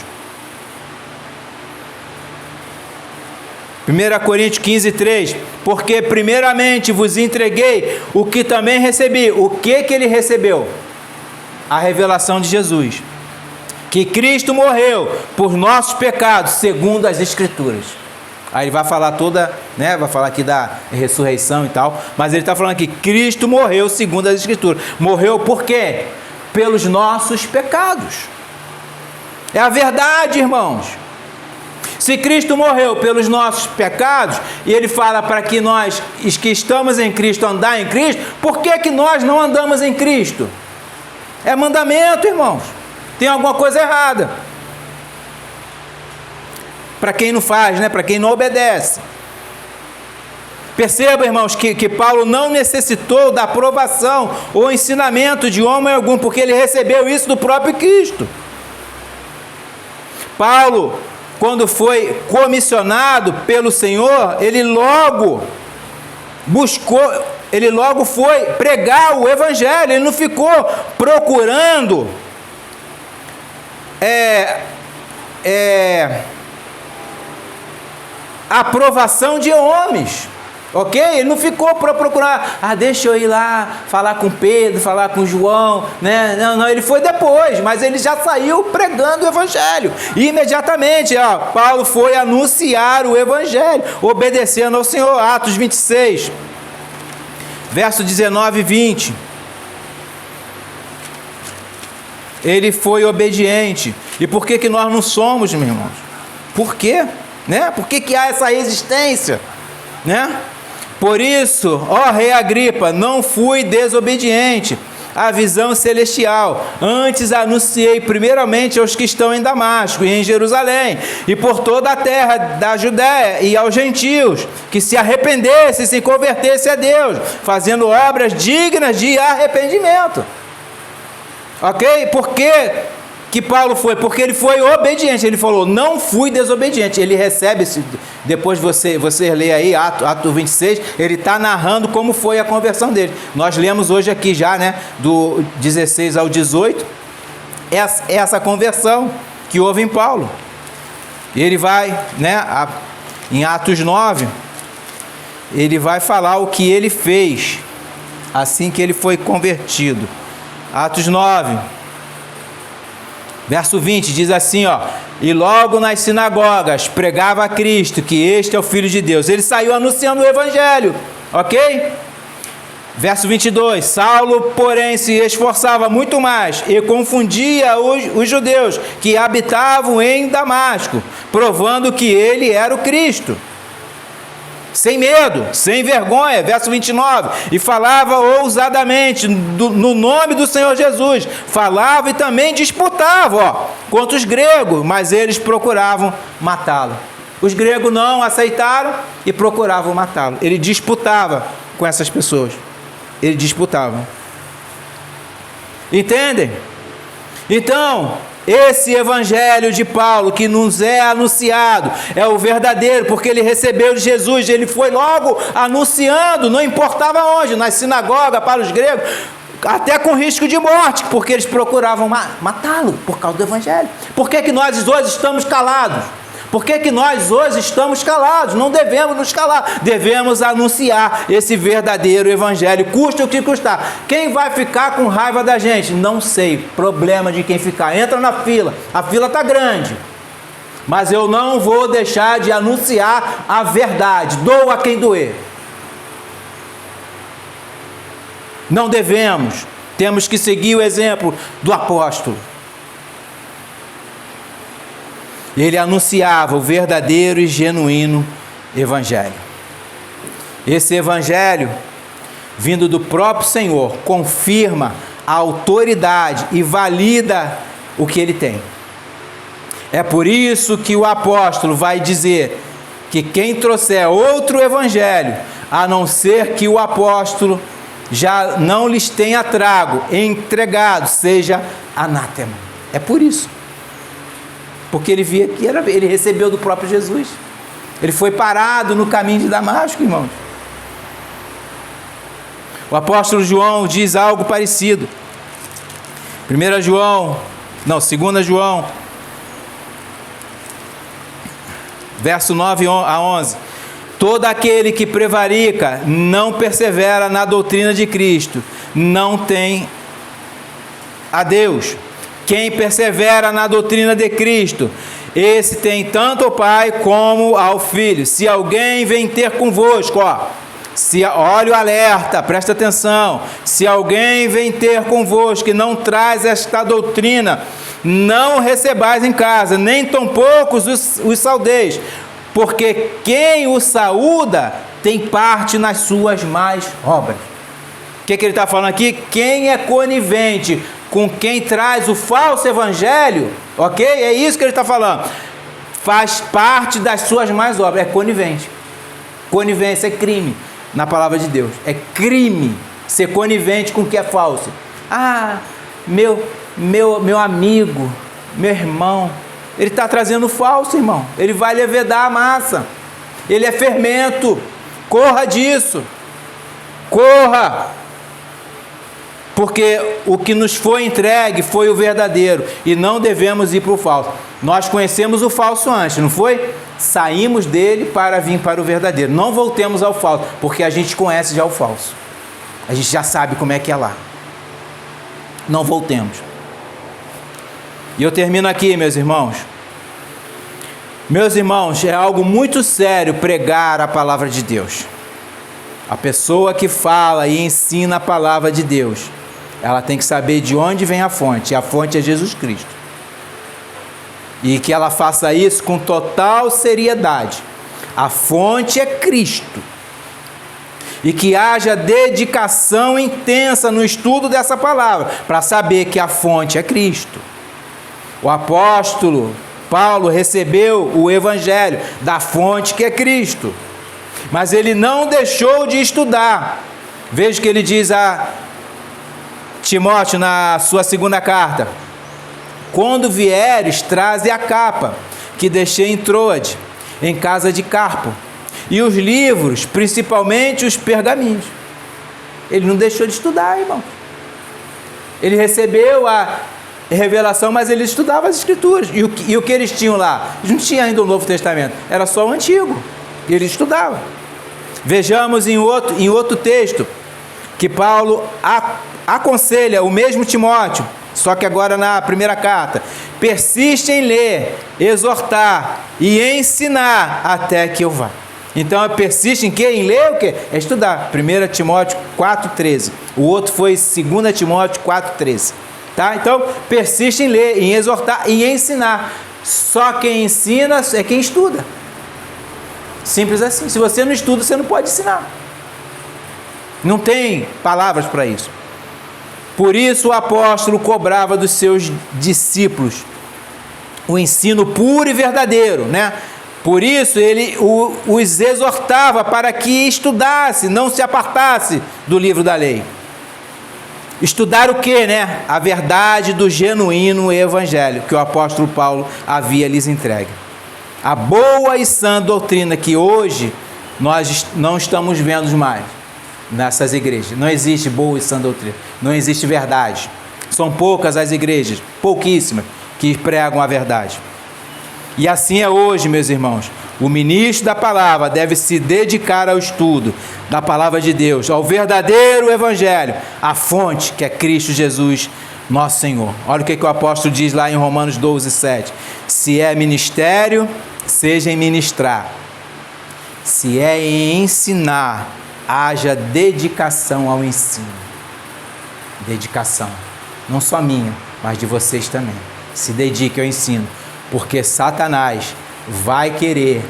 1 Coríntios 15, 3. Porque primeiramente vos entreguei o que também recebi. O que ele recebeu? A revelação de Jesus. Que Cristo morreu por nossos pecados, segundo as Escrituras. Aí ele vai falar vai falar aqui da ressurreição e tal, mas ele está falando aqui, Cristo morreu segundo as Escrituras. Morreu por quê? Pelos nossos pecados. É a verdade, irmãos. Se Cristo morreu pelos nossos pecados, e ele fala para que nós, que estamos em Cristo, andar em Cristo, por que nós não andamos em Cristo? É mandamento, irmãos. Tem alguma coisa errada. Para quem não faz, para quem não obedece. Perceba, irmãos, que Paulo não necessitou da aprovação ou ensinamento de homem algum, porque ele recebeu isso do próprio Cristo. Paulo, quando foi comissionado pelo Senhor, ele logo foi pregar o Evangelho, ele não ficou procurando aprovação de homens. Ok? Ele não ficou para procurar, deixa eu ir lá falar com Pedro, falar com João, né? Não, ele foi depois, mas ele já saiu pregando o evangelho. E imediatamente, Paulo foi anunciar o evangelho, obedecendo ao Senhor. Atos 26, verso 19 e 20. Ele foi obediente. E por que nós não somos, meus irmãos? Por quê? Né? Por que há essa resistência? Né? Por isso, ó rei Agripa, não fui desobediente à visão celestial. Antes anunciei primeiramente aos que estão em Damasco e em Jerusalém, e por toda a terra da Judéia e aos gentios, que se arrependessem e se convertessem a Deus, fazendo obras dignas de arrependimento. Ok? Por que Paulo foi? Porque ele foi obediente. Ele falou, não fui desobediente. Ele recebe, depois você lê aí, Ato 26, ele está narrando como foi a conversão dele. Nós lemos hoje aqui já, né, do 16 ao 18, essa conversão que houve em Paulo. E ele vai, né, em Atos 9, ele vai falar o que ele fez, assim que ele foi convertido. Atos 9, verso 20, diz assim, e logo nas sinagogas pregava a Cristo, que este é o Filho de Deus. Ele saiu anunciando o evangelho, ok? Verso 22, Saulo, porém, se esforçava muito mais e confundia os judeus que habitavam em Damasco, provando que ele era o Cristo. Sem medo, sem vergonha, verso 29, e falava ousadamente no nome do Senhor Jesus, falava e também disputava contra os gregos, mas eles procuravam matá-lo. Os gregos não aceitaram e procuravam matá-lo. Ele disputava com essas pessoas, ele disputava. Entendem? Então, esse evangelho de Paulo que nos é anunciado é o verdadeiro, porque ele recebeu de Jesus, ele foi logo anunciando, não importava onde, na sinagoga, para os gregos, até com risco de morte, porque eles procuravam matá-lo por causa do evangelho. Por que nós hoje estamos calados? Por que nós hoje estamos calados? Não devemos nos calar, devemos anunciar esse verdadeiro evangelho, custe o que custar. Quem vai ficar com raiva da gente? Não sei, problema de quem ficar. Entra na fila, a fila está grande, mas eu não vou deixar de anunciar a verdade, doa quem doer. Não devemos, temos que seguir o exemplo do apóstolo. Ele anunciava o verdadeiro e genuíno evangelho. Esse evangelho, vindo do próprio Senhor, confirma a autoridade e valida o que ele tem. É por isso que o apóstolo vai dizer que quem trouxer outro evangelho, a não ser que o apóstolo já não lhes tenha entregado, seja anátema. É por isso. Porque ele via que ele recebeu do próprio Jesus. Ele foi parado no caminho de Damasco, irmãos. O apóstolo João diz algo parecido. 2 João, verso 9 a 11. Todo aquele que prevarica, não persevera na doutrina de Cristo, não tem a Deus. Quem persevera na doutrina de Cristo, esse tem tanto ao Pai como ao Filho. Se alguém vem ter convosco, olha o alerta, presta atenção. Se alguém vem ter convosco e não traz esta doutrina, não recebais em casa, nem tampouco os saudeis, porque quem o saúda tem parte nas suas más obras. O que ele está falando aqui? Quem é conivente com quem traz o falso evangelho, ok? É isso que ele está falando. Faz parte das suas más obras, é conivente. Conivência é crime na palavra de Deus. É crime ser conivente com o que é falso. Meu amigo, meu irmão, ele está trazendo falso, irmão. Ele vai levedar a massa. Ele é fermento. Corra disso. Corra. Porque o que nos foi entregue foi o verdadeiro e não devemos ir para o falso. Nós conhecemos o falso antes, não foi? saímos dele para vir para o verdadeiro. Não voltemos ao falso, porque a gente conhece já o falso. A gente já sabe como é que é lá. Não voltemos. E eu termino aqui, meus irmãos. Meus irmãos, é algo muito sério pregar a palavra de Deus. A pessoa que fala e ensina a palavra de Deus, ela tem que saber de onde vem a fonte. E a fonte é Jesus Cristo. E que ela faça isso com total seriedade. A fonte é Cristo. E que haja dedicação intensa no estudo dessa palavra, para saber que a fonte é Cristo. O apóstolo Paulo recebeu o evangelho da fonte que é Cristo. Mas ele não deixou de estudar. Veja o que ele diz a Timóteo na sua segunda carta. Quando vieres, traze a capa que deixei em Troade, em casa de Carpo, e os livros, principalmente os pergaminhos. Ele não deixou de estudar, irmão. Ele recebeu a revelação, mas ele estudava as escrituras. E o que eles tinham lá? Eles não tinham ainda o Novo Testamento, era só o Antigo. E ele estudava. Vejamos em outro texto que Paulo aconselha o mesmo Timóteo, só que agora na primeira carta: persiste em ler, exortar e ensinar até que eu vá. Então, persiste em quê? Em ler o quê? É estudar. 1 Timóteo 4,13. O outro foi 2 Timóteo 4,13. Tá? Então, persiste em ler, em exortar e ensinar. Só quem ensina é quem estuda. Simples assim. Se você não estuda, você não pode ensinar. Não tem palavras para isso. Por isso o apóstolo cobrava dos seus discípulos o ensino puro e verdadeiro, né? Por isso ele os exortava para que estudasse, não se apartasse do livro da lei. Estudar o quê, né? A verdade do genuíno evangelho que o apóstolo Paulo havia lhes entregue. A boa e sã doutrina que hoje nós não estamos vendo mais nessas igrejas. Não existe boa e sã doutrina. Não existe verdade. São poucas as igrejas, pouquíssimas, que pregam a verdade. E assim é hoje, meus irmãos. O ministro da palavra deve se dedicar ao estudo da palavra de Deus, ao verdadeiro evangelho, a fonte que é Cristo Jesus, nosso Senhor. Olha o que o apóstolo diz lá em Romanos 12:7. Se é ministério, seja em ministrar. Se é em ensinar, haja dedicação ao ensino. Dedicação. Não só minha, mas de vocês também. Se dedique ao ensino. Porque Satanás vai querer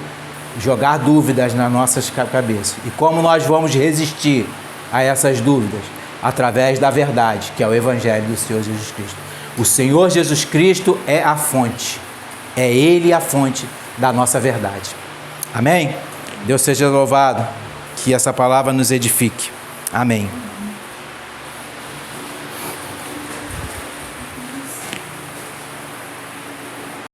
jogar dúvidas nas nossas cabeças. E como nós vamos resistir a essas dúvidas? Através da verdade, que é o Evangelho do Senhor Jesus Cristo. O Senhor Jesus Cristo é a fonte. É Ele a fonte da nossa verdade. Amém? Deus seja louvado. Que essa palavra nos edifique. Amém.